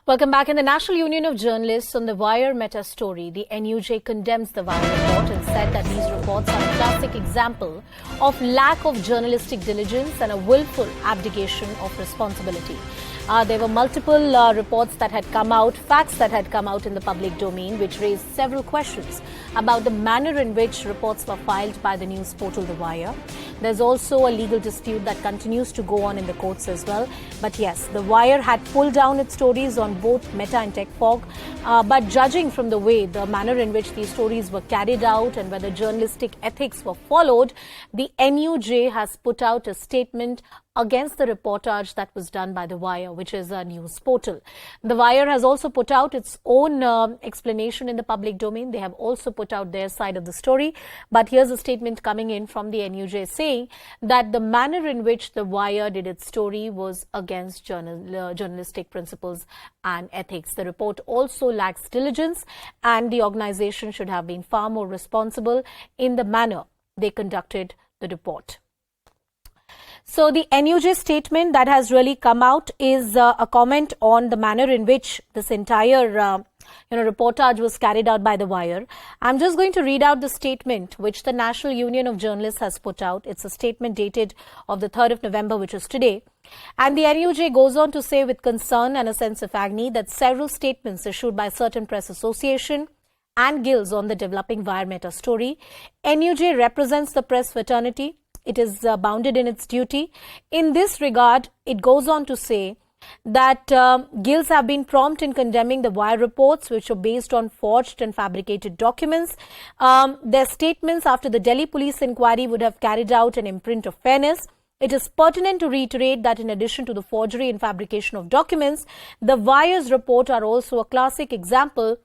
Welcome back. In the National Union of Journalists on the Wire Meta story, the NUJ condemns the Wire report and said that these reports are a classic example of lack of journalistic diligence and a willful abdication of responsibility. There were multiple reports that had come out, facts that had come out in the public domain, which raised several questions about the manner in which reports were filed by the news portal The Wire. There's also a legal dispute that continues to go on in the courts as well. But yes, The Wire had pulled down its stories on both Meta and TechFog. But judging from the way, the manner in which these stories were carried out and whether journalistic ethics were followed, the NUJ has put out a statement against the reportage that was done by The Wire, which is a news portal. The Wire has also put out its own explanation in the public domain. They have also put out their side of the story. But here's a statement coming in from the NUJ saying that the manner in which The Wire did its story was against journalistic principles and ethics. The report also lacks diligence, and the organization should have been far more responsible in the manner they conducted the report. So the NUJ statement that has really come out is a comment on the manner in which this entire reportage was carried out by The Wire. I'm just going to read out the statement which the National Union of Journalists has put out. It's a statement dated of the 3rd of November, which is today. And the NUJ goes on to say with concern and a sense of agony that several statements issued by certain press association and guilds on the developing Wire Meta story. NUJ represents the press fraternity. It is bounded in its duty. In this regard, it goes on to say that guilds have been prompt in condemning the Wire reports, which are based on forged and fabricated documents. Their statements after the Delhi police inquiry would have carried out an imprint of fairness. It is pertinent to reiterate that in addition to the forgery and fabrication of documents, the Wire's report are also a classic example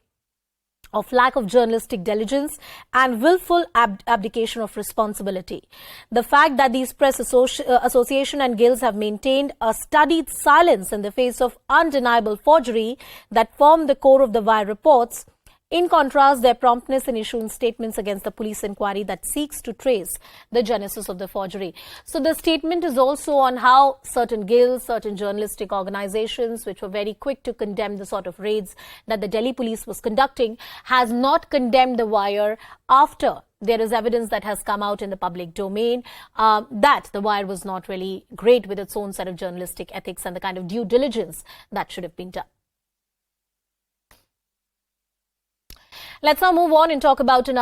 of lack of journalistic diligence and willful abdication of responsibility. The fact that these press association and guilds have maintained a studied silence in the face of undeniable forgery that form the core of the Wire reports. In contrast, their promptness in issuing statements against the police inquiry that seeks to trace the genesis of the forgery. So the statement is also on how certain guilds, certain journalistic organizations, which were very quick to condemn the sort of raids that the Delhi police was conducting, has not condemned The Wire after there is evidence that has come out in the public domain that The Wire was not really great with its own set of journalistic ethics and the kind of due diligence that should have been done. Let's now move on and talk about another